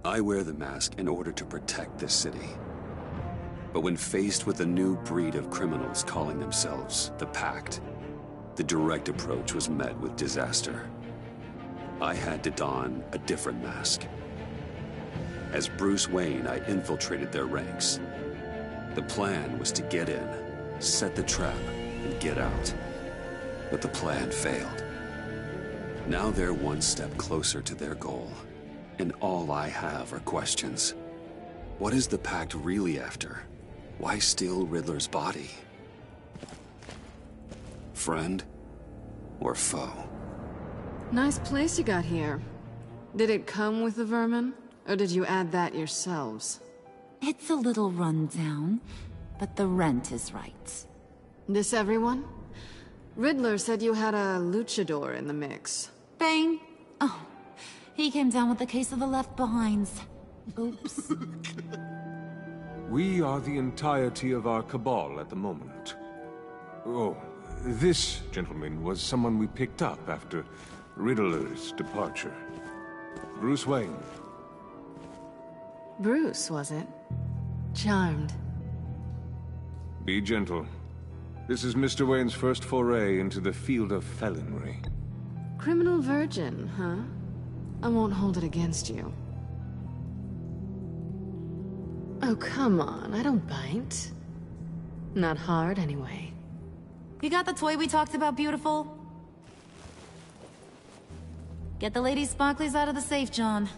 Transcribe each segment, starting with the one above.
I wear the mask in order to protect this city. But when faced with a new breed of criminals calling themselves the Pact, the direct approach was met with disaster. I had to don a different mask. As Bruce Wayne, I infiltrated their ranks. The plan was to get in, set the trap, and get out. But the plan failed. Now they're one step closer to their goal, and all I have are questions. What is the Pact really after? Why steal Riddler's body? Friend or foe? Nice place you got here. Did it come with the vermin? Or did you add that yourselves? It's a little run down, but the rent is right. This everyone? Riddler said you had a luchador in the mix. Bane? Oh, he came down with a case of the left behinds. Oops. We are the entirety of our cabal at the moment. Oh, this gentleman was someone we picked up after Riddler's departure. Bruce Wayne. Bruce, was it? Charmed. Be gentle. This is Mr. Wayne's first foray into the field of felonry. Criminal virgin, huh? I won't hold it against you. Oh, come on, I don't bite. Not hard, anyway. You got the toy we talked about, beautiful? Get the lady sparklies out of the safe, John.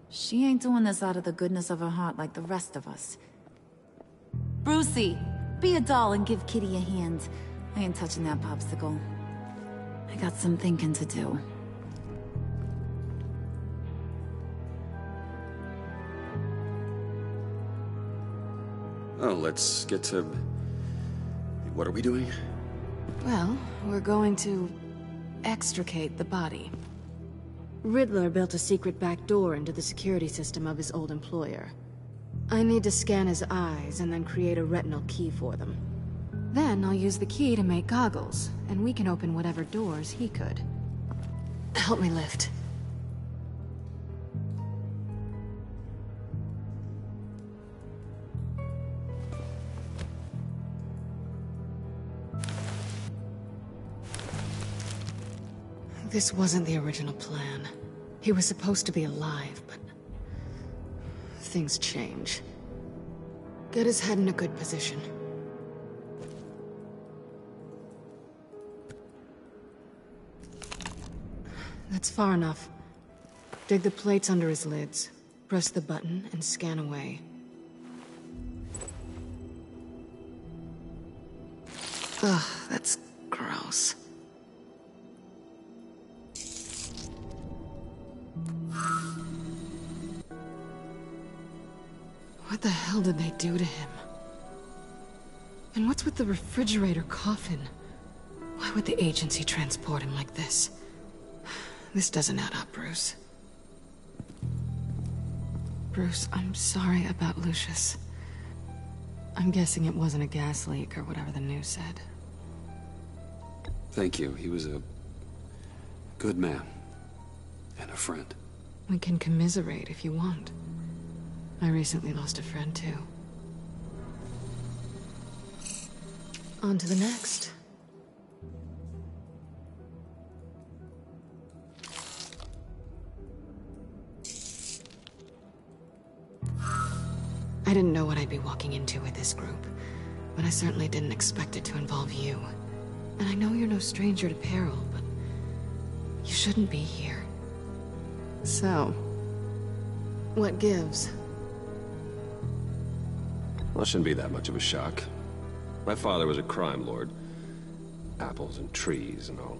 She ain't doing this out of the goodness of her heart like the rest of us. Brucey, be a doll and give Kitty a hand. I ain't touching that popsicle. I got some thinking to do. Oh, let's get to... What are we doing? Well, we're going to extricate the body. Riddler built a secret back door into the security system of his old employer. I need to scan his eyes and then create a retinal key for them. Then I'll use the key to make goggles, and we can open whatever doors he could. Help me lift. This wasn't the original plan. He was supposed to be alive, but... things change. Get his head in a good position. That's far enough. Dig the plates under his lids. Press the button and scan away. Ugh, that's gross. What the hell did they do to him? And what's with the refrigerator coffin? Why would the agency transport him like this? This doesn't add up, Bruce. Bruce, I'm sorry about Lucius. I'm guessing it wasn't a gas leak or whatever the news said. Thank you. He was a good man. And a friend. We can commiserate if you want. I recently lost a friend, too. On to the next. I didn't know what I'd be walking into with this group, but I certainly didn't expect it to involve you. And I know you're no stranger to peril, but you shouldn't be here. So, what gives? Well, it shouldn't be that much of a shock. My father was a crime lord. Apples and trees and all.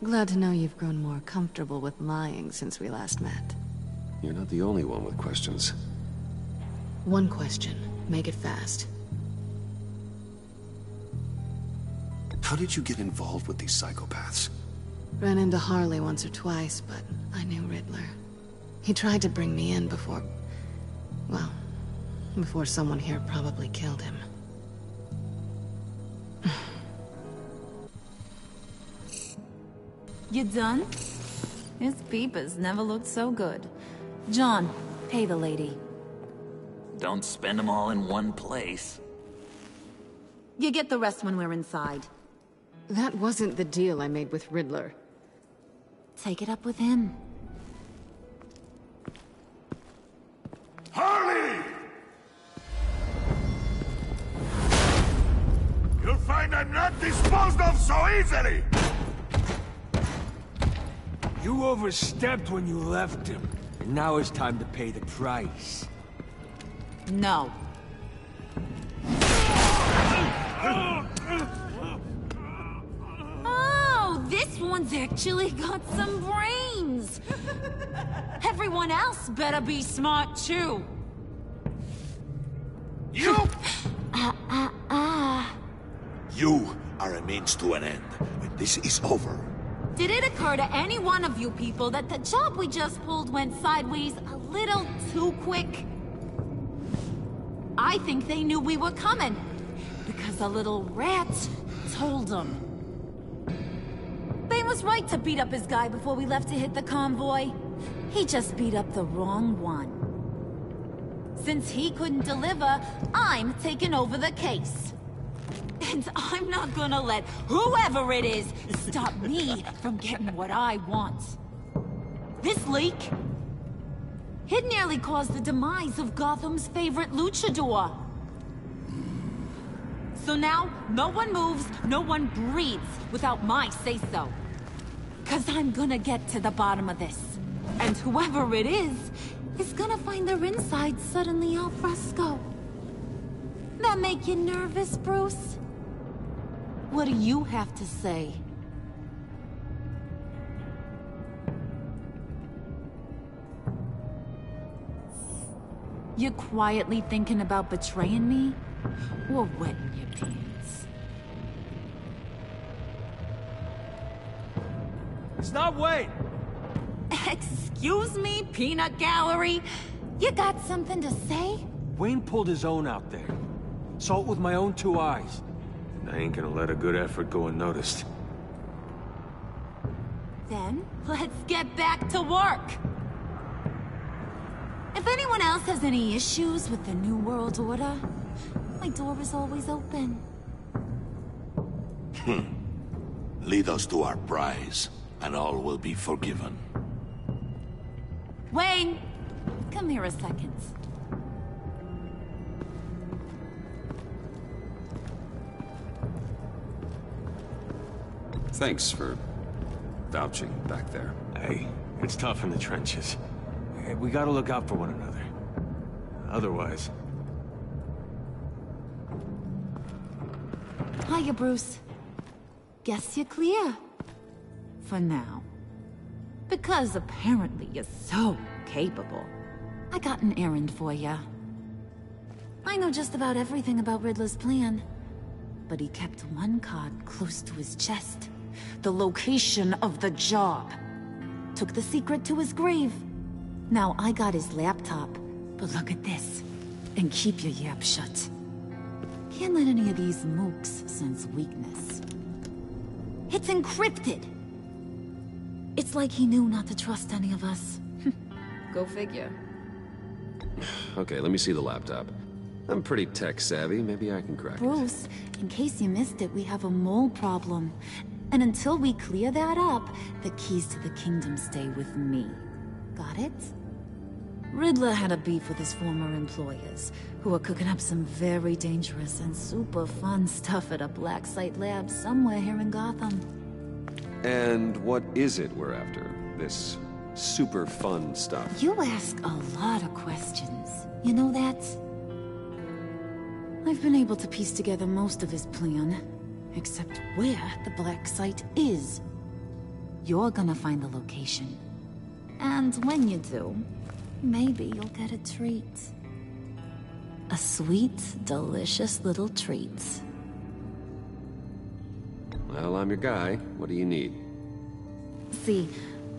Glad to know you've grown more comfortable with lying since we last met. You're not the only one with questions. One question. Make it fast. How did you get involved with these psychopaths? Ran into Harley once or twice, but I knew Riddler. He tried to bring me in before... well, before someone here probably killed him. You done? His peepers never looked so good. John, pay the lady. Don't spend them all in one place. You get the rest when we're inside. That wasn't the deal I made with Riddler. Take it up with him. Harley! You'll find I'm not disposed of so easily! You overstepped when you left him, and now it's time to pay the price. No. Oh, this one's actually got some brains. Everyone else better be smart too. You! You are a means to an end. When this is over, Did it occur to any one of you people that the job we just pulled went sideways a little too quick? I think they knew we were coming, because a little rat told them. Bane was right to beat up his guy before we left to hit the convoy. He just beat up the wrong one. Since he couldn't deliver, I'm taking over the case. And I'm not gonna let whoever it is stop me from getting what I want. This leak, it nearly caused the demise of Gotham's favorite luchador. So now, no one moves, no one breathes without my say-so. 'Cause I'm gonna get to the bottom of this. And whoever it is gonna find their inside suddenly al fresco. That make you nervous, Bruce? What do you have to say? You quietly thinking about betraying me? Or wetting your pants? It's not Wayne! Excuse me, peanut gallery? You got something to say? Wayne pulled his own out there. Saw it with my own two eyes. I ain't gonna let a good effort go unnoticed. Then, let's get back to work! If anyone else has any issues with the New World Order, my door is always open. lead us to our prize, and all will be forgiven. Wayne, come here a second. Thanks for vouching back there. Hey, it's tough in the trenches. Hey, we gotta look out for one another. Otherwise... Hiya, Bruce. Guess you're clear. For now. Because apparently you're so capable. I got an errand for ya. I know just about everything about Riddler's plan. But he kept one card close to his chest. The location of the job. Took the secret to his grave. Now I got his laptop. But look at this. And keep your yap shut. Can't let any of these mooks sense weakness. It's encrypted! It's like he knew not to trust any of us. Go figure. Okay, let me see the laptop. I'm pretty tech-savvy. Maybe I can crack it. Bruce, in case you missed it, we have a mole problem. And until we clear that up, the keys to the kingdom stay with me. Got it? Riddler had a beef with his former employers, who are cooking up some very dangerous and super fun stuff at a black site lab somewhere here in Gotham. And what is it we're after? This super fun stuff? You ask a lot of questions. You know that? I've been able to piece together most of his plan, except where the black site is. You're gonna find the location. And when you do, maybe you'll get a treat. A sweet, delicious little treat. Well, I'm your guy. What do you need? See,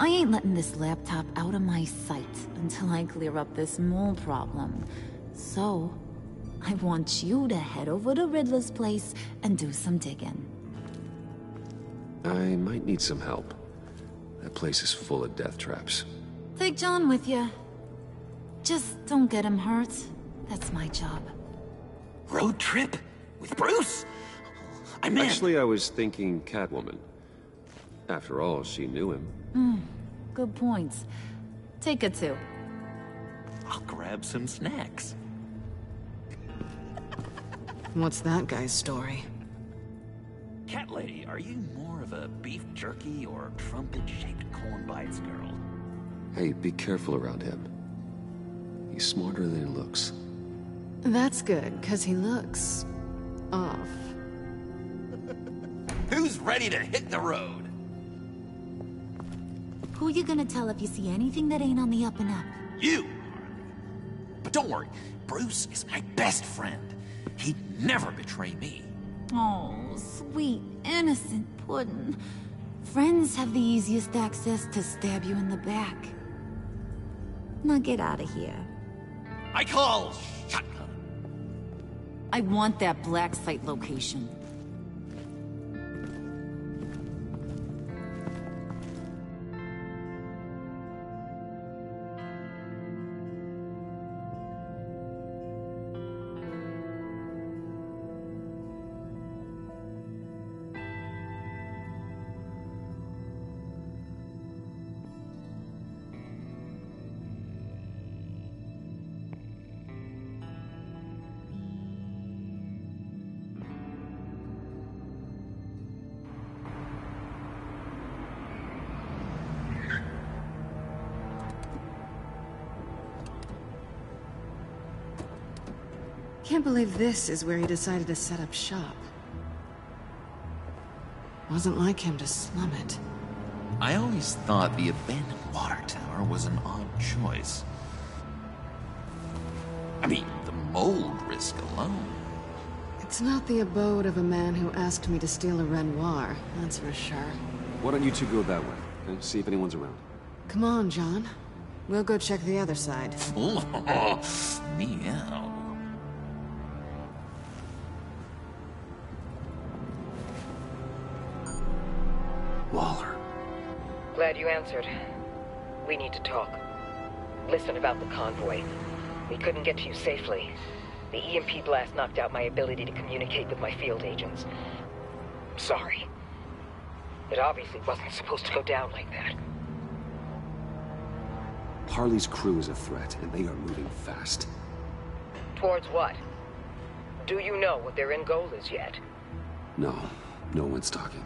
I ain't letting this laptop out of my sight until I clear up this mole problem. So, I want you to head over to Riddler's place and do some digging. I might need some help. That place is full of death traps. Take John with you. Just don't get him hurt. That's my job. Road trip? With Bruce? I meant... Actually, I was thinking Catwoman. After all, she knew him. Good points. Take her too. I'll grab some snacks. What's that guy's story? Cat lady, are you more of a beef jerky or trumpet-shaped corn bites girl? Hey, be careful around him. He's smarter than he looks. That's good, because he looks... off. Who's ready to hit the road? Who you gonna tell if you see anything that ain't on the up and up? You! But don't worry, Bruce is my best friend. He'd never betray me. Oh, sweet, innocent puddin'. Friends have the easiest access to stab you in the back. Now get out of here. I call shotgun. I want that black site location. Can't believe this is where he decided to set up shop. Wasn't like him to slum it. I always thought the abandoned water tower was an odd choice. I mean, the mold risk alone. It's not the abode of a man who asked me to steal a Renoir, that's for sure. Why don't you two go that way and see if anyone's around? Come on, John. We'll go check the other side. Meow. Waller. Glad you answered. We need to talk. Listen about the convoy. We couldn't get to you safely. The EMP blast knocked out my ability to communicate with my field agents. Sorry. It obviously wasn't supposed to go down like that. Harley's crew is a threat, and they are moving fast. Towards what? Do you know what their end goal is yet? No, no one's talking.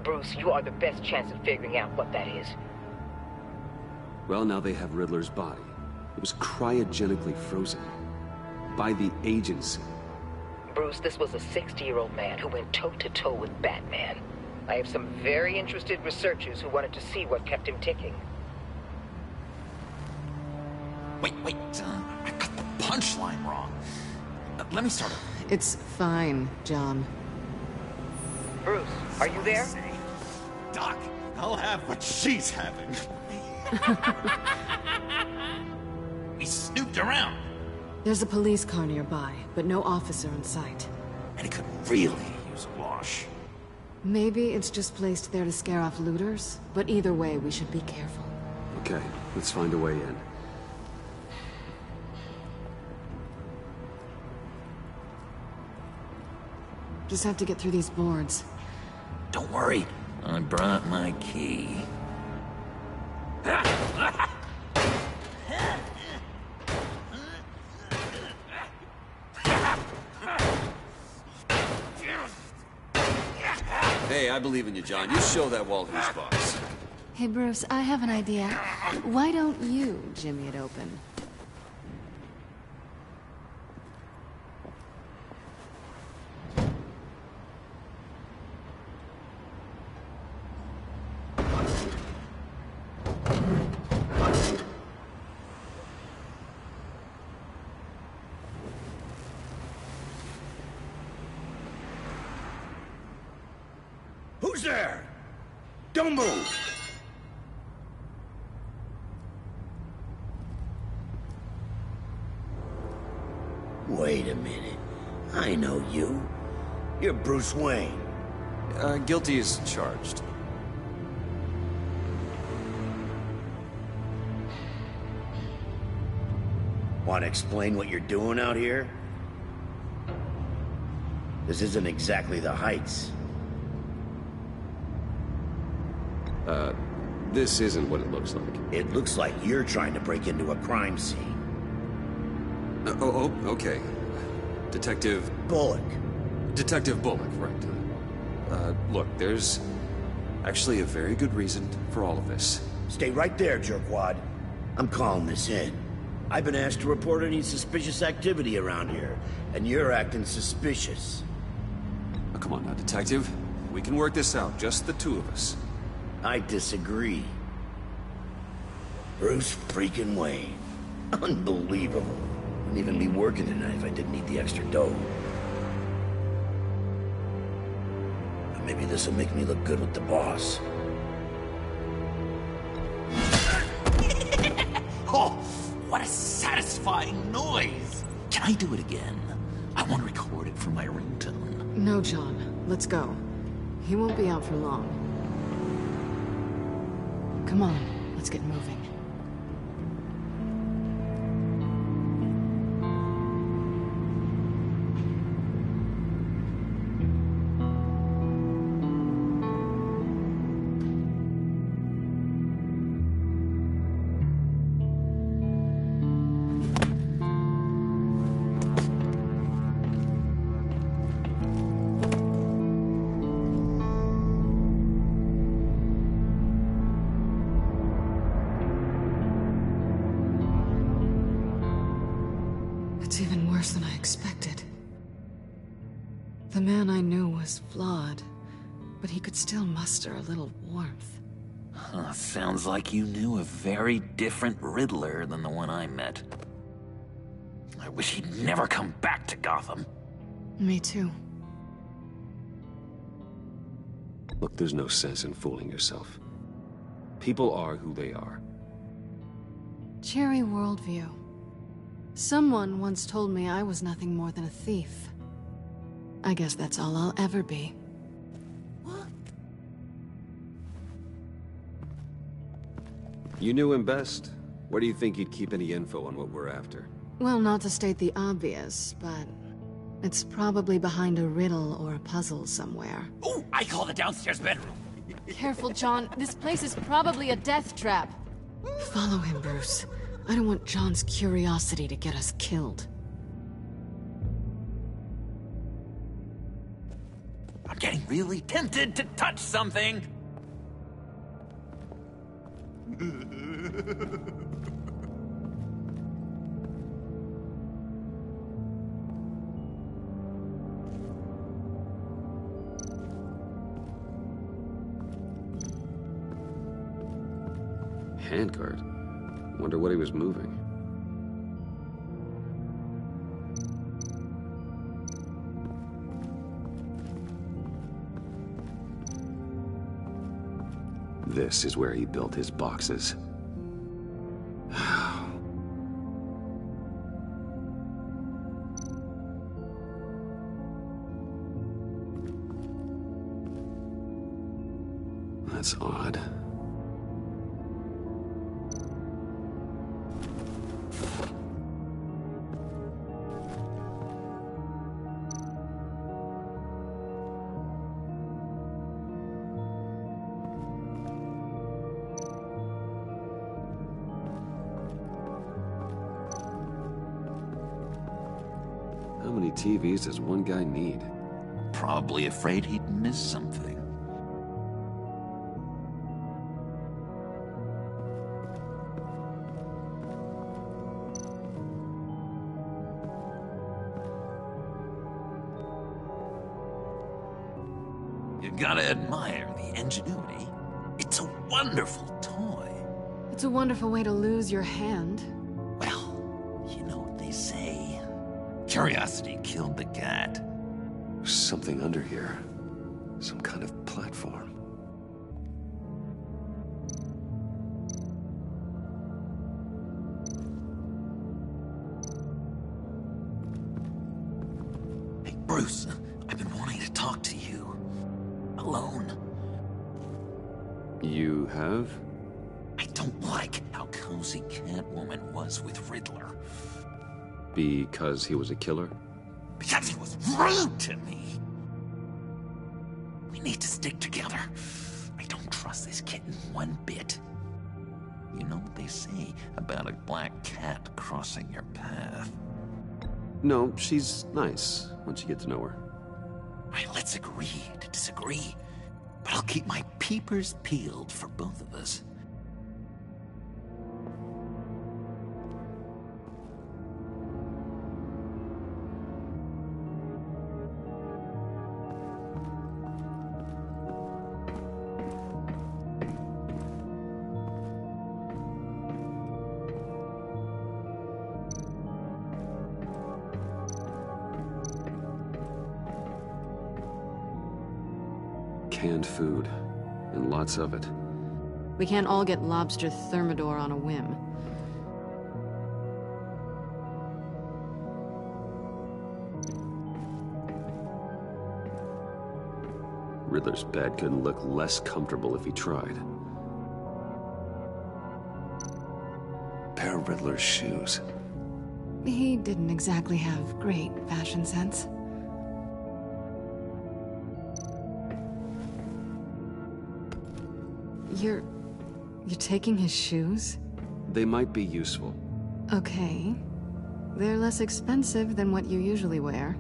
Bruce, you are the best chance of figuring out what that is. Well, now they have Riddler's body. It was cryogenically frozen. By the agency. Bruce, this was a 60-year-old man who went toe-to-toe with Batman. I have some very interested researchers who wanted to see what kept him ticking. Wait, I got the punchline wrong. Let me start over. It's fine, John. Bruce, are you there? Doc, I'll have what she's having. We snooped around. There's a police car nearby, but no officer in sight. And it could really use a wash. Maybe it's just placed there to scare off looters, but either way, we should be careful. Okay, let's find a way in. Just have to get through these boards. Don't worry, I brought my key. Hey, I believe in you, John. You show that wall who's boss. Hey, Bruce, I have an idea. Why don't you jimmy it open? Who's there? Don't move! Wait a minute. I know you. You're Bruce Wayne. Guilty as charged. Want to explain what you're doing out here? This isn't exactly the Heights. This isn't what it looks like. It looks like you're trying to break into a crime scene. Okay. Detective Bullock. Bullock, right. Look, there's actually a very good reason for all of this. Stay right there, jerkwad. I'm calling this in. I've been asked to report any suspicious activity around here, and you're acting suspicious. Oh, come on now, Detective. We can work this out, just the two of us. I disagree. Bruce freaking Wayne. Unbelievable. Wouldn't even be working tonight if I didn't need the extra dough. But maybe this will make me look good with the boss. Oh, what a satisfying noise! Can I do it again? I want to record it for my ringtone. No, John. Let's go. He won't be out for long. Come on, let's get moving. It's even worse than I expected. The man I knew was flawed, but he could still muster a little warmth. Sounds like you knew a very different Riddler than the one I met. I wish he'd never come back to Gotham. Me too. Look, there's no sense in fooling yourself. People are who they are. Cherry worldview. Someone once told me I was nothing more than a thief. I guess that's all I'll ever be. You knew him best. Where do you think he'd keep any info on what we're after? Well, not to state the obvious, but it's probably behind a riddle or a puzzle somewhere. Oh, I call the downstairs bedroom. Careful, John. This place is probably a death trap. Follow him, Bruce. I don't want John's curiosity to get us killed. I'm getting really tempted to touch something. Handguard? Wonder what he was moving. This is where he built his boxes. That's odd. How many TVs does one guy need? Probably afraid he'd miss something. You gotta admire the ingenuity. It's a wonderful toy. It's a wonderful way to lose your hand. Well, you know what they say. Curiosity killed the cat. There's something under here. Some kind of platform. Bruce, I've been wanting to talk to you. Alone. You have? I don't like how cozy Catwoman was with Riddler. Because he was a killer? Because he was rude to me. We need to stick together. I don't trust this kitten one bit. You know what they say about a black cat crossing your path? No, she's nice once you get to know her. Right, let's agree to disagree. But I'll keep my peepers peeled for both of us. Canned food, and lots of it. We can't all get lobster thermidor on a whim. Riddler's bed couldn't look less comfortable if he tried. Pair of Riddler's shoes. He didn't exactly have great fashion sense. You're taking his shoes? They might be useful. Okay. They're less expensive than what you usually wear.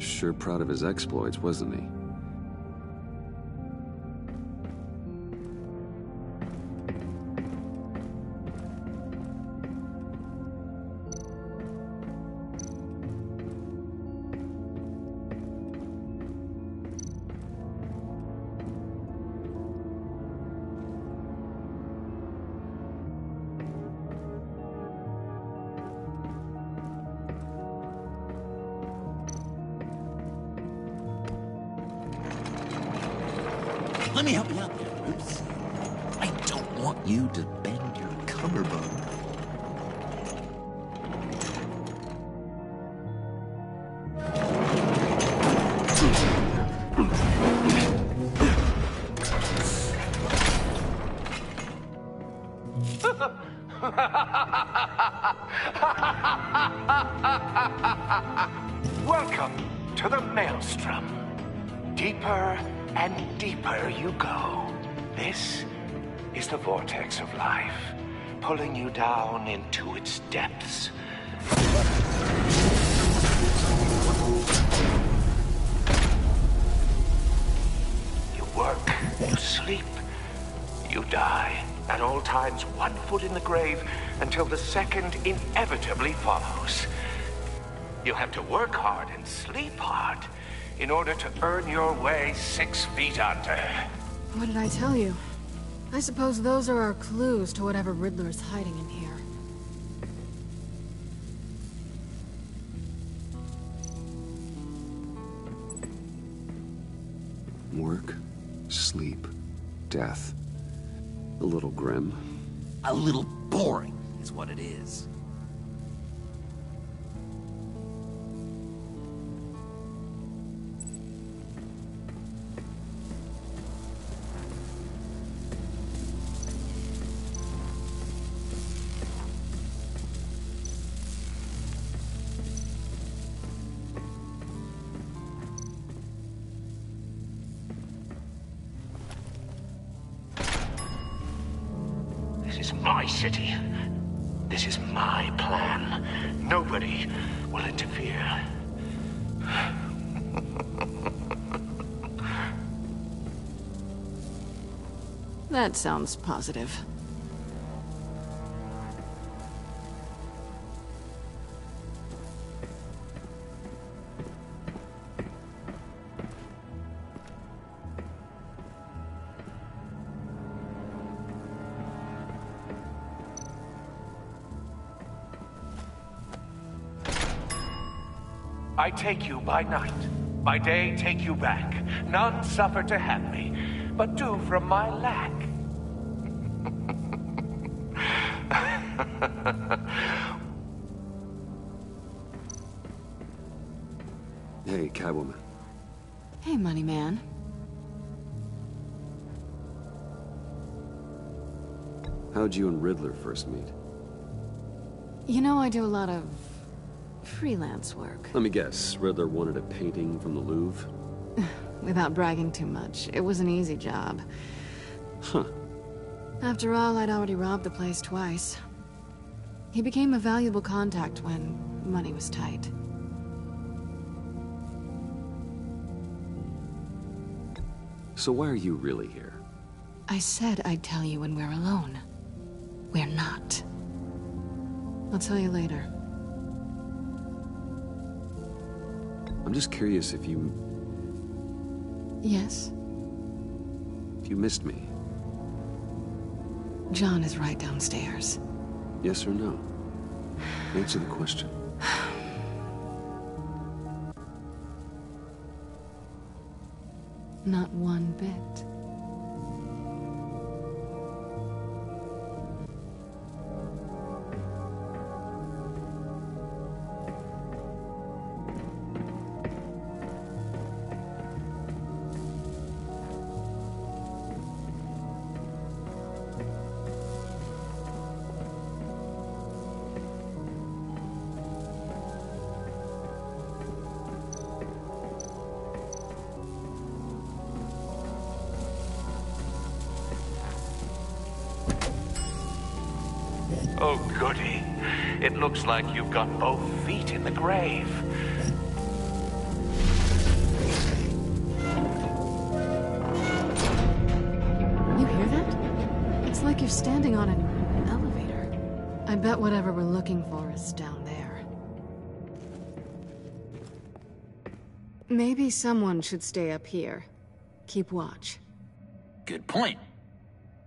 Sure proud of his exploits, wasn't he? Let me help you out there, Bruce. I don't want you to bend your collarbone. Welcome to the Maelstrom. Deeper and deeper you go. This is the vortex of life, pulling you down into its depths. You work, you sleep, you die. At all times, one foot in the grave until the second inevitably follows. You have to work hard and sleep hard in order to earn your way 6 feet under. What did I tell you? I suppose those are our clues to whatever Riddler's hiding in here. Work, sleep, death. A little grim. A little boring is what it is. This is my city. This is my plan. Nobody will interfere. That sounds positive. I take you by night. By day, take you back. None suffer to have me, but do from my lack. Hey, Catwoman. Hey, money man. How'd you and Riddler first meet? You know, I do a lot of freelance work. Let me guess, Riddler wanted a painting from the Louvre? Without bragging too much, it was an easy job. Huh. After all, I'd already robbed the place twice. He became a valuable contact when money was tight. So why are you really here? I said I'd tell you when we're alone. We're not. I'll tell you later. I'm just curious if you... Yes? If you missed me. John is right downstairs. Yes or no? Answer the question. Not one bit. Oh, goody. It looks like you've got both feet in the grave. You hear that? It's like you're standing on an elevator. I bet whatever we're looking for is down there. Maybe someone should stay up here. Keep watch. Good point.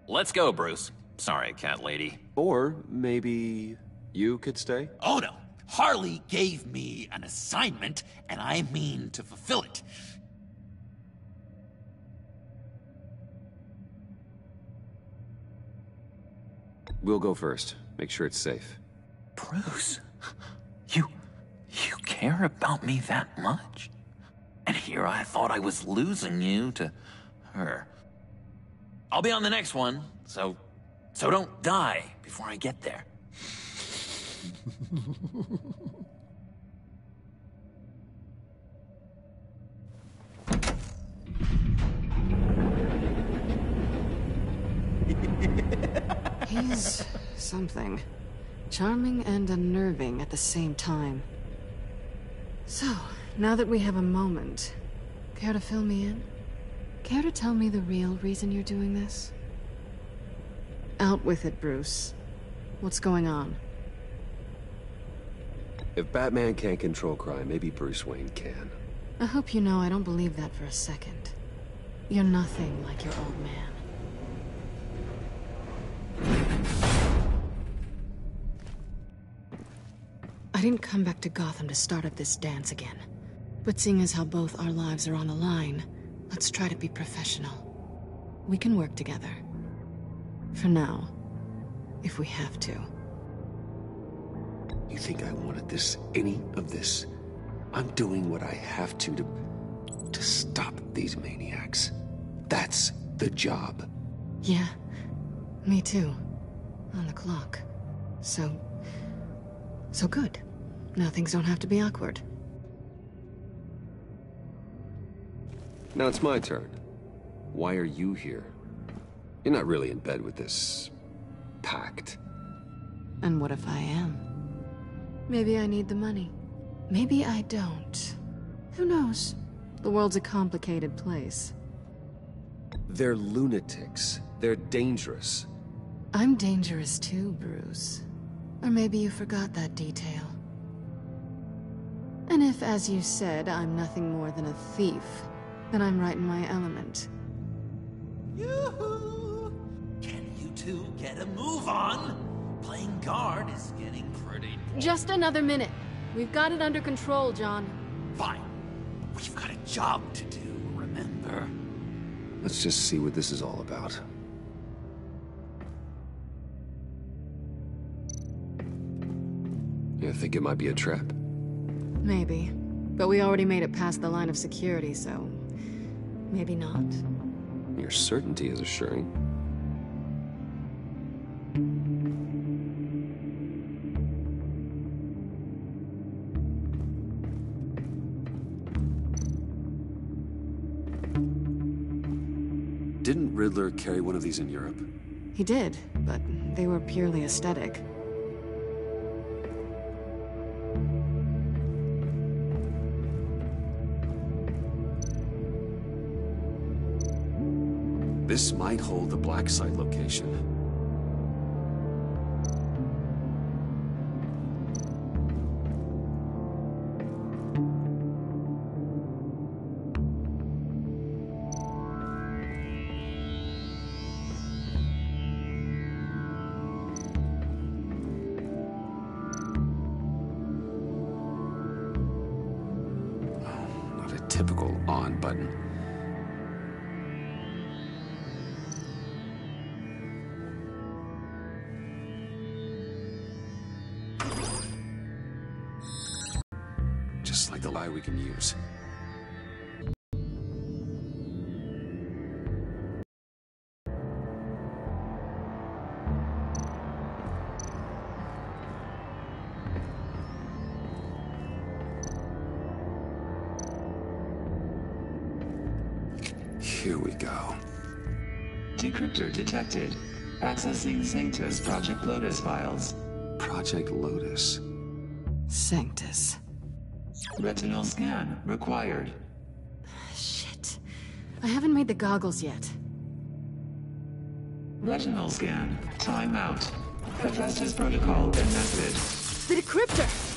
Let's go, Bruce. Sorry, cat lady. Or maybe you could stay? Oh no. Harley gave me an assignment, and I mean to fulfill it. We'll go first. Make sure it's safe. Bruce, you care about me that much? And here I thought I was losing you to her. I'll be on the next one, so don't die before I get there. He's something. Charming and unnerving at the same time. So, now that we have a moment, care to fill me in? Care to tell me the real reason you're doing this? Out with it, Bruce. What's going on? If Batman can't control crime, maybe Bruce Wayne can. I hope you know I don't believe that for a second. You're nothing like your old man. I didn't come back to Gotham to start up this dance again. But seeing as how both our lives are on the line, let's try to be professional. We can work together. For now. If we have to. You think I wanted this, any of this? I'm doing what I have to stop these maniacs. That's the job. Yeah, me too. On the clock. So good. Now things don't have to be awkward. Now it's my turn. Why are you here? You're not really in bed with this... pact. And what if I am? Maybe I need the money. Maybe I don't. Who knows? The world's a complicated place. They're lunatics. They're dangerous. I'm dangerous too, Bruce. Or maybe you forgot that detail. And if, as you said, I'm nothing more than a thief, then I'm right in my element. Yoo-hoo! Can you two get a move on? Playing guard is getting pretty... Just another minute. We've got it under control, John. Fine. We've got a job to do, remember? Let's just see what this is all about. You think it might be a trap? Maybe. But we already made it past the line of security, so... maybe not. Your certainty is assuring. Didn't Riddler carry one of these in Europe? He did, but they were purely aesthetic. This might hold the black site location. Not a typical on button. Just like the lie we can use. Here we go. Decryptor detected. Accessing Sanctus Project Lotus files. Project Lotus. Sanctus. Retinal scan required. Shit. I haven't made the goggles yet. Retinal scan. Timeout. Hephaestus protocol enacted. The decryptor!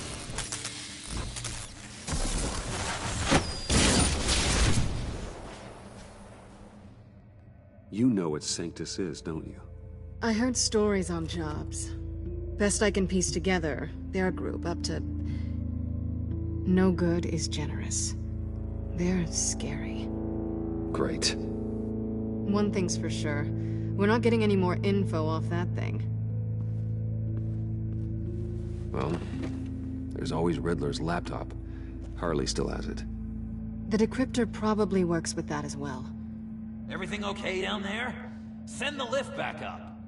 You know what Sanctus is, don't you? I heard stories on jobs. Best I can piece together, they're a group up to... no good is generous. They're scary. Great. One thing's for sure. We're not getting any more info off that thing. Well, there's always Riddler's laptop. Harley still has it. The decryptor probably works with that as well. Everything okay down there? Send the lift back up.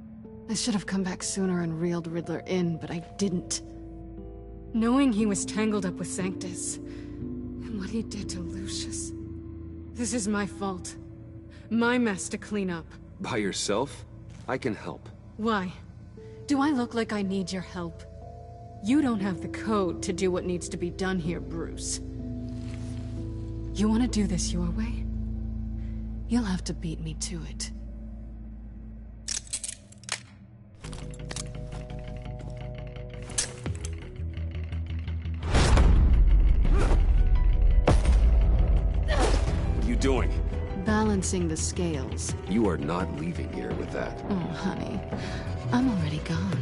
I should have come back sooner and reeled Riddler in, but I didn't. Knowing he was tangled up with Sanctus, and what he did to Lucius. This is my fault. My mess to clean up. By yourself? I can help. Why? Do I look like I need your help? You don't have the code to do what needs to be done here, Bruce. You want to do this your way? You'll have to beat me to it. What are you doing? Balancing the scales. You are not leaving here with that. Oh, honey. I'm already gone.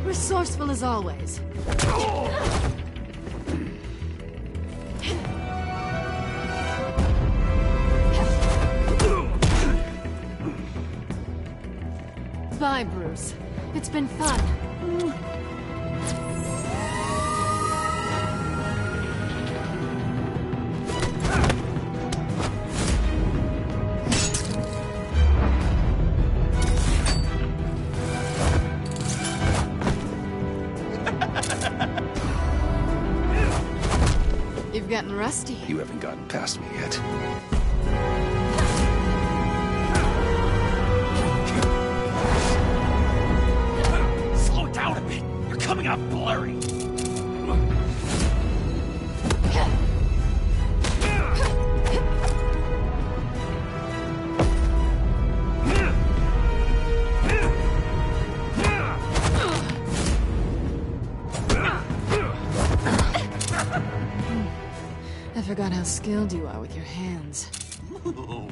Resourceful as always. Bye, Bruce. It's been fun. You've gotten rusty. You haven't gotten past me yet. Slow down a bit. You're coming out blurry. forgot how skilled you are with your hands. An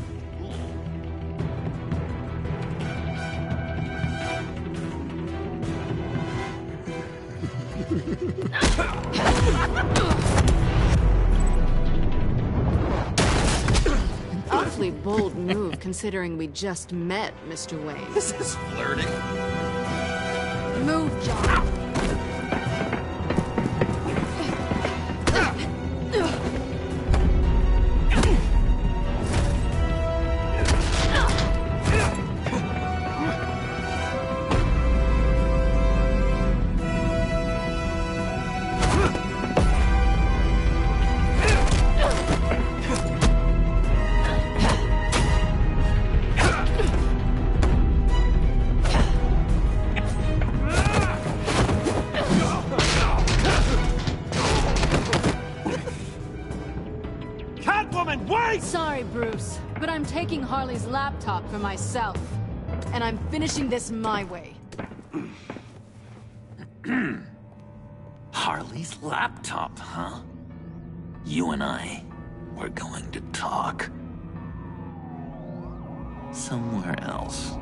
awfully bold move, considering we just met, Mr. Wayne. This is flirting. Move, John. Sorry, Bruce, but I'm taking Harley's laptop for myself. And I'm finishing this my way. Harley's laptop, huh? You and I, we're going to talk. Somewhere else.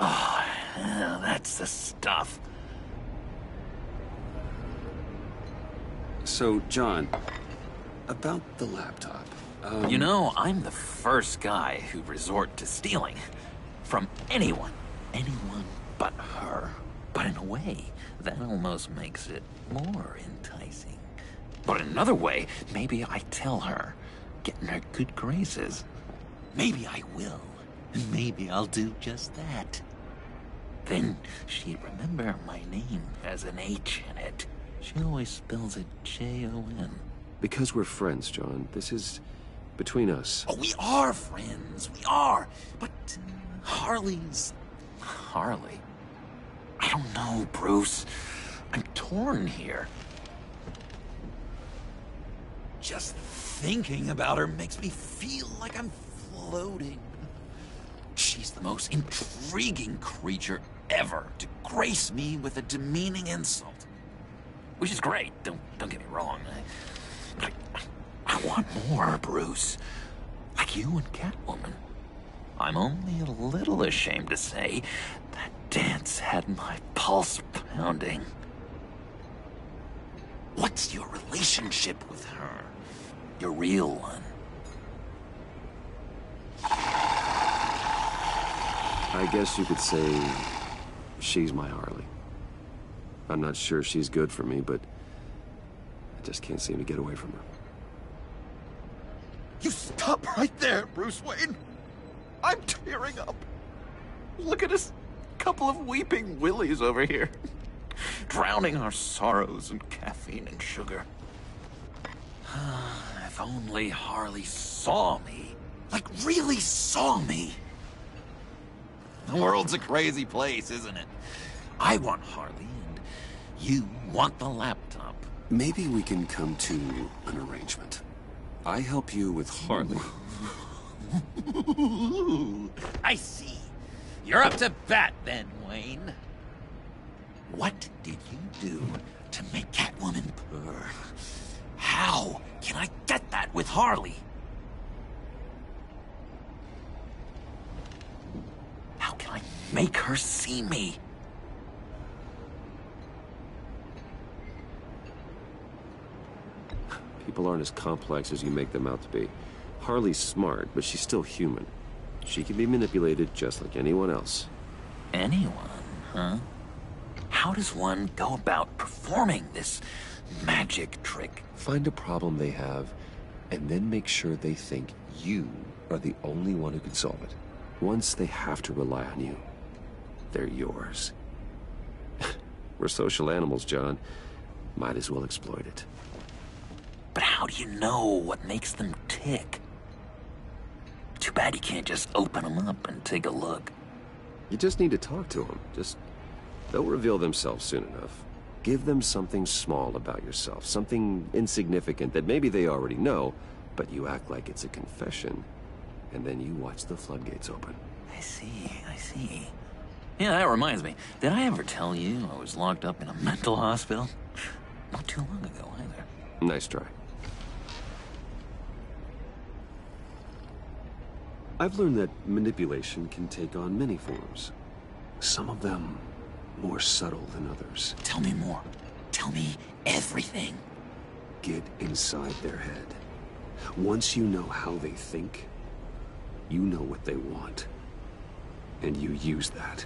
Oh, yeah, that's the stuff. So, John, about the laptop. You know, I'm the first guy who'd resort to stealing. From anyone. Anyone but her. But in a way, that almost makes it more enticing. But in another way, maybe I tell her, get in her good graces. Maybe I will. And maybe I'll do just that. Then she'd remember my name has an H in it. She always spells it Jon. Because we're friends, John. This is between us. Oh, we are friends. We are. But Harley's... Harley? I don't know, Bruce. I'm torn here. Just thinking about her makes me feel like I'm floating. She's the most intriguing creature ever to grace me with a demeaning insult. Which is great, don't get me wrong. I want more, Bruce. Like you and Catwoman. I'm only a little ashamed to say that dance had my pulse pounding. What's your relationship with her? Your real one? I guess you could say she's my Harley. I'm not sure she's good for me, but I just can't seem to get away from her. You stop right there, Bruce Wayne. I'm tearing up. Look at us, couple of weeping willies over here. Drowning our sorrows in caffeine and sugar. If only Harley saw me. Like, really saw me. The world's a crazy place, isn't it? I want Harley, and you want the laptop. Maybe we can come to an arrangement. I help you with Harley. I see. You're up to bat then, Wayne. What did you do to make Catwoman purr? How can I get that with Harley? How can I make her see me? People aren't as complex as you make them out to be. Harley's smart, but she's still human. She can be manipulated just like anyone else. Anyone, huh? How does one go about performing this magic trick? Find a problem they have, and then make sure they think you are the only one who can solve it. Once they have to rely on you, they're yours. We're social animals, John. Might as well exploit it. But how do you know what makes them tick? Too bad you can't just open them up and take a look. You just need to talk to them. They'll reveal themselves soon enough. Give them something small about yourself, something insignificant that maybe they already know, but you act like it's a confession, and then you watch the floodgates open. I see. Yeah, that reminds me. Did I ever tell you I was locked up in a mental hospital? Not too long ago, either. Nice try. I've learned that manipulation can take on many forms. Some of them more subtle than others. Tell me more. Tell me everything. Get inside their head. Once you know how they think, you know what they want. And you use that.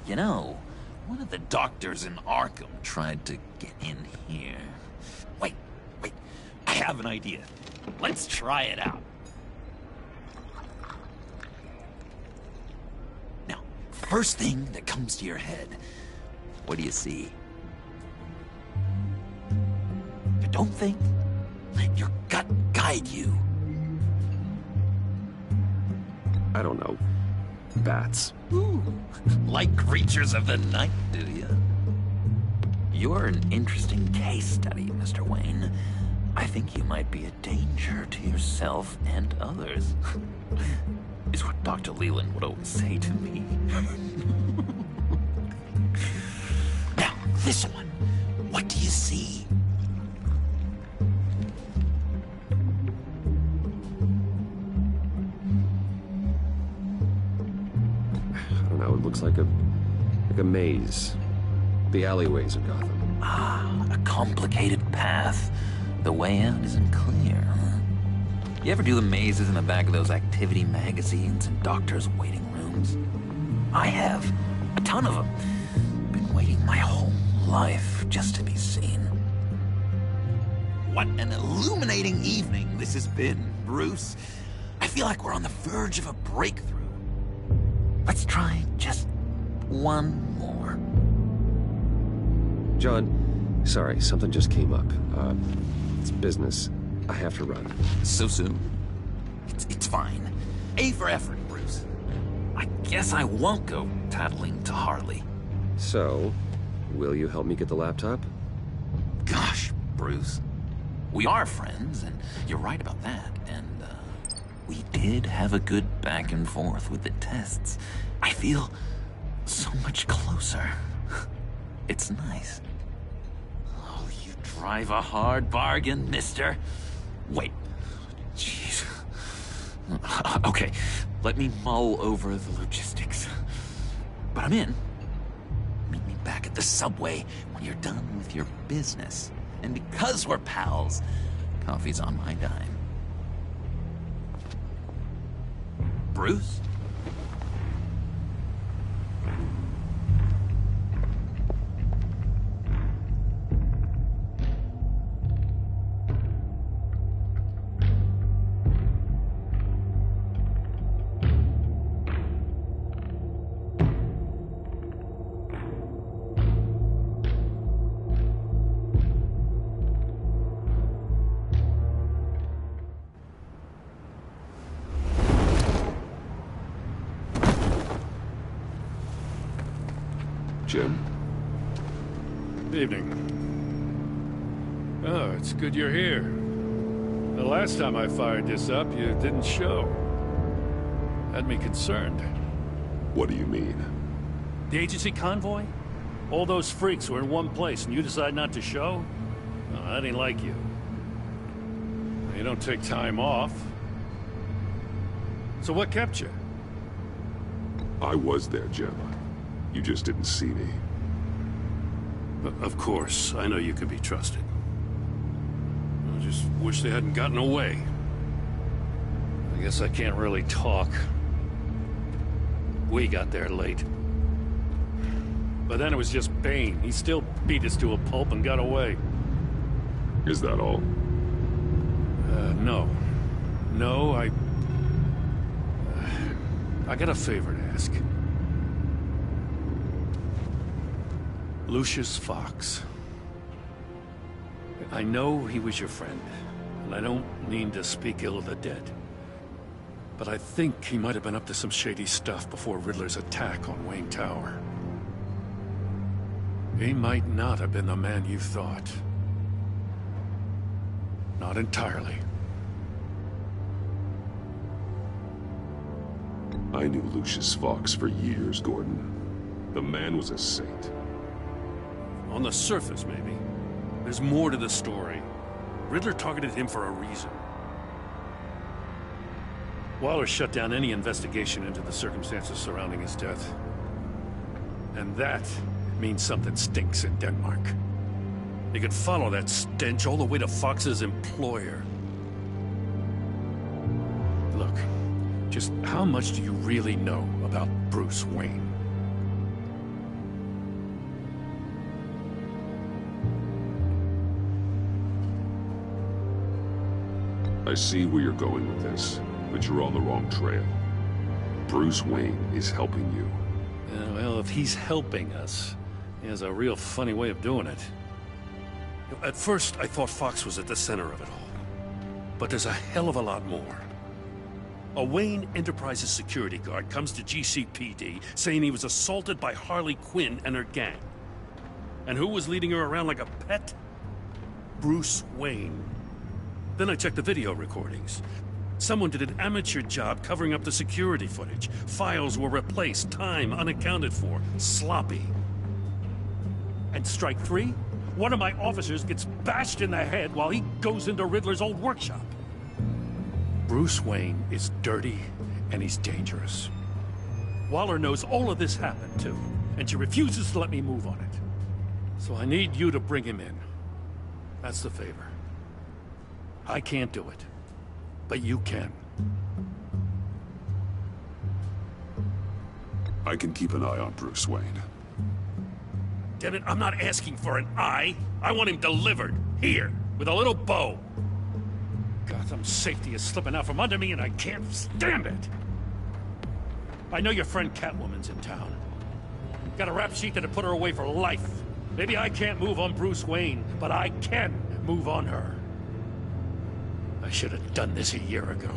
You know, one of the doctors in Arkham tried to get in here. Wait. I have an idea. Let's try it out. Now, first thing that comes to your head, what do you see? Don't think. Let your gut guide you. I don't know. Bats. Ooh, like creatures of the night, do you? You're an interesting case study, Mr. Wayne. I think you might be a danger to yourself and others. Is what Dr. Leland would always say to me. Now, this one. What do you see? It looks like a maze. The alleyways of Gotham. Ah, a complicated path. The way out isn't clear, huh? You ever do the mazes in the back of those activity magazines and doctors' waiting rooms? I have. A ton of them. Been waiting my whole life just to be seen. What an illuminating evening this has been, Bruce. I feel like we're on the verge of a breakthrough. Let's try just one more. John, sorry, something just came up. It's business. I have to run. So soon? It's fine. A for effort, Bruce. I guess I won't go tattling to Harley. So, will you help me get the laptop? Gosh, Bruce. We are friends, and you're right about that, and, we did have a good back and forth with the tests. I feel so much closer. It's nice. Oh, you drive a hard bargain, mister. Wait. Jeez. Okay, let me mull over the logistics. But I'm in. Meet me back at the subway when you're done with your business. And because we're pals, coffee's on my dime. Bruce? Jim? Evening. Oh, it's good you're here. The last time I fired this up, you didn't show. Had me concerned. What do you mean? The agency convoy? All those freaks were in one place and you decide not to show? No, that ain't like you. You don't take time off. So what kept you? I was there, Jim. You just didn't see me. Of course, I know you can be trusted. I just wish they hadn't gotten away. I guess I can't really talk. We got there late. But then it was just Bane. He still beat us to a pulp and got away. Is that all? No. No, I got a favor to ask. Lucius Fox. I know he was your friend, and I don't mean to speak ill of the dead. But I think he might have been up to some shady stuff before Riddler's attack on Wayne Tower. He might not have been the man you thought. Not entirely. I knew Lucius Fox for years, Gordon. The man was a saint. On the surface, maybe. There's more to the story. Riddler targeted him for a reason. Waller shut down any investigation into the circumstances surrounding his death. And that means something stinks in Denmark. You could follow that stench all the way to Fox's employer. Look, just how much do you really know about Bruce Wayne? I see where you're going with this, but you're on the wrong trail. Bruce Wayne is helping you. Well, if he's helping us, he has a real funny way of doing it. At first, I thought Fox was at the center of it all. But there's a hell of a lot more. A Wayne Enterprises security guard comes to GCPD saying he was assaulted by Harley Quinn and her gang. And who was leading her around like a pet? Bruce Wayne. Then I checked the video recordings. Someone did an amateur job covering up the security footage. Files were replaced, time unaccounted for, sloppy. And strike three? One of my officers gets bashed in the head while he goes into Riddler's old workshop. Bruce Wayne is dirty and he's dangerous. Waller knows all of this happened too, and she refuses to let me move on it. So I need you to bring him in. That's the favor. I can't do it, but you can. I can keep an eye on Bruce Wayne. Damn it, I'm not asking for an eye. I want him delivered, here, with a little bow. Gotham's safety is slipping out from under me and I can't stand it. I know your friend Catwoman's in town. Got a rap sheet that'd put her away for life. Maybe I can't move on Bruce Wayne, but I can move on her. I should have done this a year ago.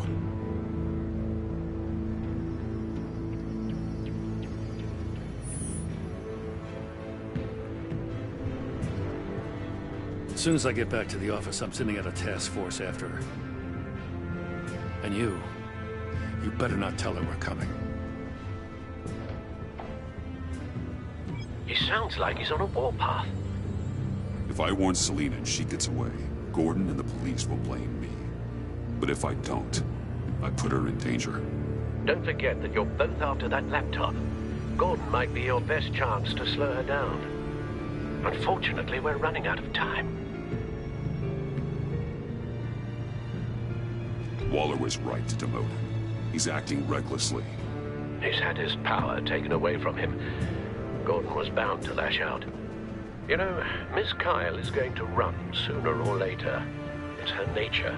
As soon as I get back to the office, I'm sending out a task force after her. And you better not tell her we're coming. He sounds like he's on a warpath. If I warn Selina and she gets away, Gordon and the police will blame me. But if I don't, I put her in danger. Don't forget that you're both after that laptop. Gordon might be your best chance to slow her down. Unfortunately, we're running out of time. Waller was right to demote him. He's acting recklessly. He's had his power taken away from him. Gordon was bound to lash out. You know, Miss Kyle is going to run sooner or later. It's her nature.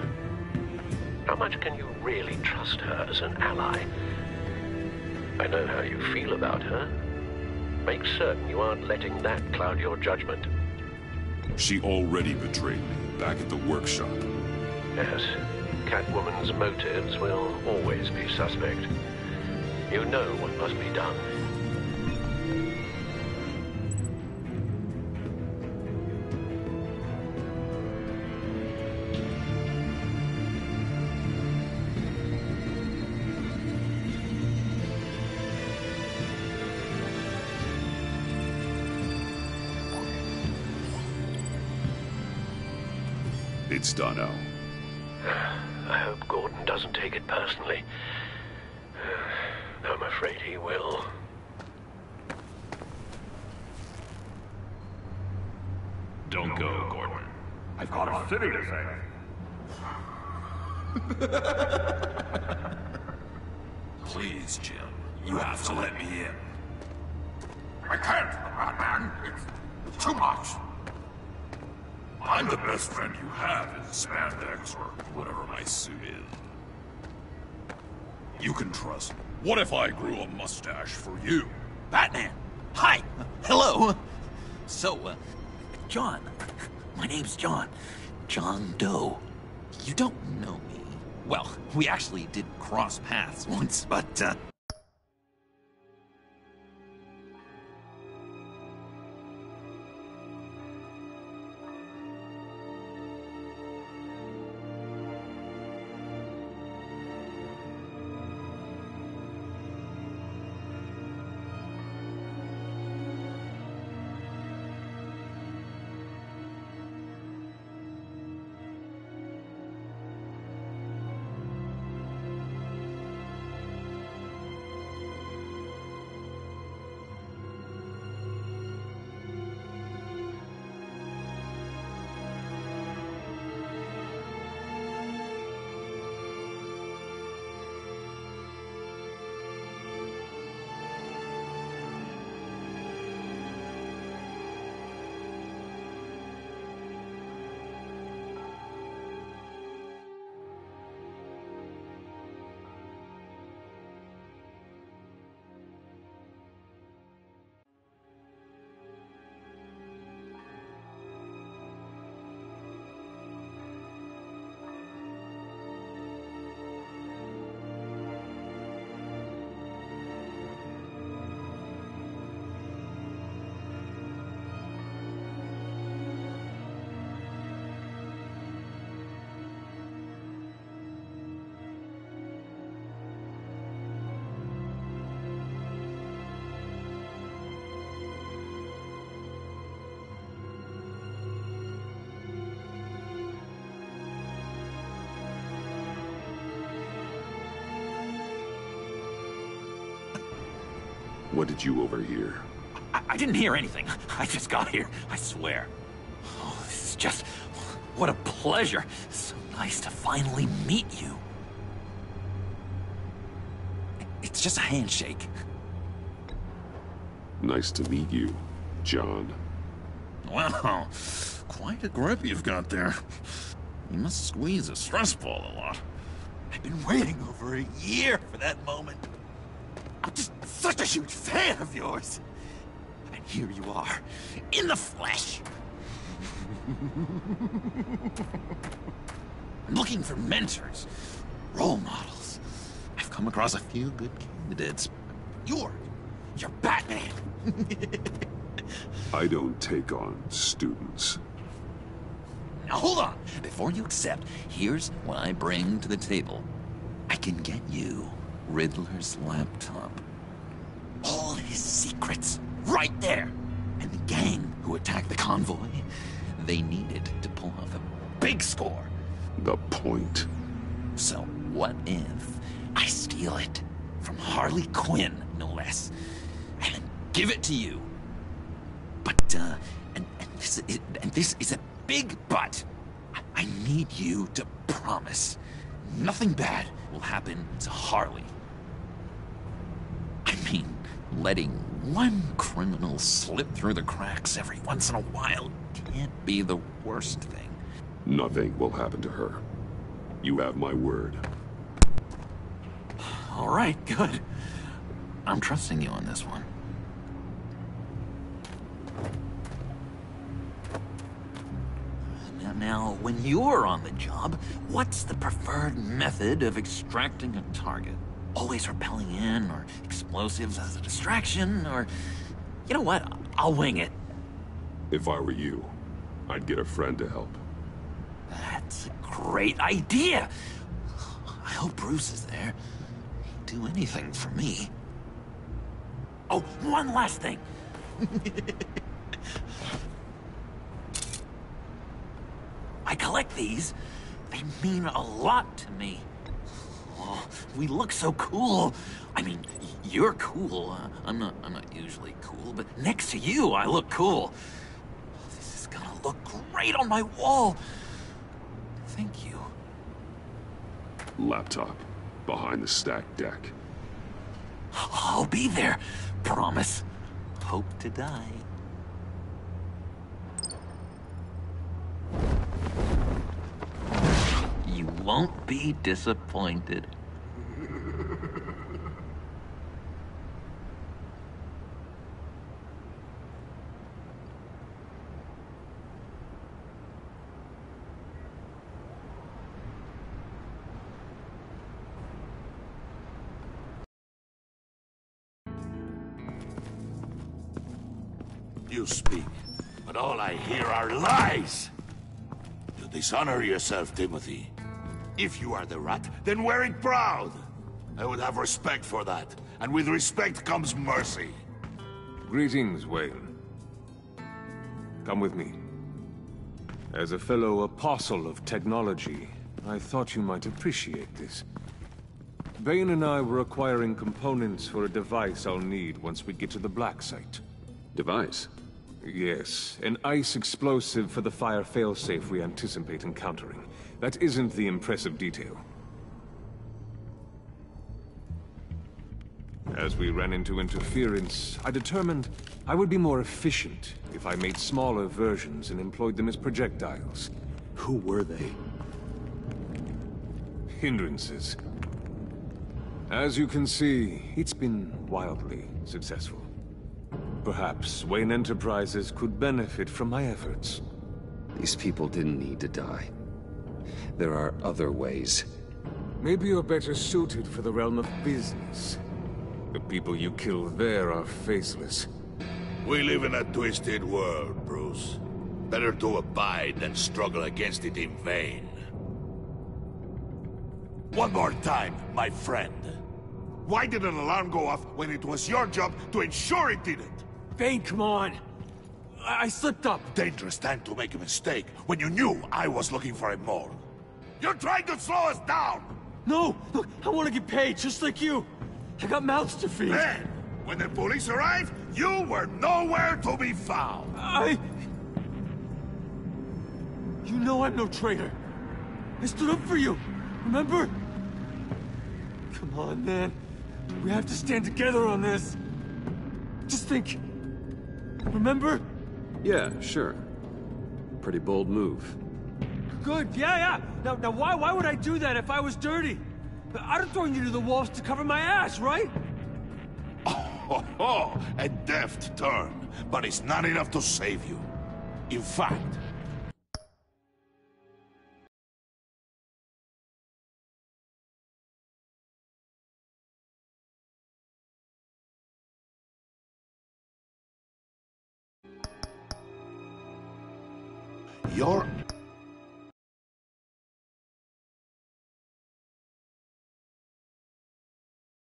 How much can you really trust her as an ally? I know how you feel about her. Make certain you aren't letting that cloud your judgment. She already betrayed me back at the workshop. Yes, Catwoman's motives will always be suspect. You know what must be done. It's done, Al. I hope Gordon doesn't take it personally. I'm afraid he will. Don't go, Gordon. I've got a city to save. Please, Jim. You have to let me in. I can't, Batman. It's too much. I'm the best friend you have in spandex or whatever my suit is. You can trust me. What if I grew a mustache for you? Batman! Hi! Hello! So, John. My name's John. John Doe. You don't know me. Well, we actually did cross paths once, but, What did you overhear? I didn't hear anything. I just got here, I swear. Oh, this is just... what a pleasure. So nice to finally meet you. It's just a handshake. Nice to meet you, John. Wow, quite a grip you've got there. You must squeeze a stress ball a lot. I've been waiting over a year for that moment. I'm just such a huge fan of yours. And here you are, in the flesh. I'm looking for mentors, role models. I've come across a few good candidates. You're Batman. I don't take on students. Now hold on. Before you accept, here's what I bring to the table. I can get you Riddler's laptop. All his secrets, right there. And the gang who attacked the convoy, they needed to pull off a big score. The point. So what if I steal it from Harley Quinn, no less, and then give it to you? But, and this is a big but. I need you to promise nothing bad will happen to Harley. I mean, letting one criminal slip through the cracks every once in a while can't be the worst thing. Nothing will happen to her. You have my word. All right, good. I'm trusting you on this one. Now, when you're on the job, what's the preferred method of extracting a target? Always rappelling in, or explosives as a distraction, or... You know what? I'll wing it. If I were you, I'd get a friend to help. That's a great idea! I hope Bruce is there. He'd do anything for me. Oh, one last thing! I collect these. They mean a lot to me. Oh, we look so cool. I mean, you're cool. I'm not usually cool, but next to you, I look cool. This is gonna look great on my wall. Thank you. Laptop. Behind the stacked deck. I'll be there. Promise. Hope to die. You won't be disappointed. You speak, but all I hear are lies! You dishonor yourself, Timothy. If you are the rat, then wear it proud! I would have respect for that, and with respect comes mercy. Greetings, Wayne. Come with me. As a fellow apostle of technology, I thought you might appreciate this. Bane and I were acquiring components for a device I'll need once we get to the Black Site. Device? Yes, an ice explosive for the fire failsafe we anticipate encountering. That isn't the impressive detail. As we ran into interference, I determined I would be more efficient if I made smaller versions and employed them as projectiles. Who were they? Hindrances. As you can see, it's been wildly successful. Perhaps Wayne Enterprises could benefit from my efforts. These people didn't need to die. There are other ways. Maybe you're better suited for the realm of business. The people you kill there are faceless. We live in a twisted world, Bruce. Better to abide than struggle against it in vain. One more time, my friend. Why did an alarm go off when it was your job to ensure it didn't? Bane, come on! I slipped up! Dangerous time to make a mistake when you knew I was looking for a mole. You're trying to slow us down! No! Look, I want to get paid, just like you! I got mouths to feed! Ben! When the police arrived, you were nowhere to be found. You know I'm no traitor. I stood up for you, remember? Come on, man. We have to stand together on this. Just think. Remember? Yeah, sure. Pretty bold move. Good, yeah. Now why would I do that if I was dirty? I'd have thrown you to the wolves to cover my ass, right? Oh, a deft turn, but it's not enough to save you. In fact, your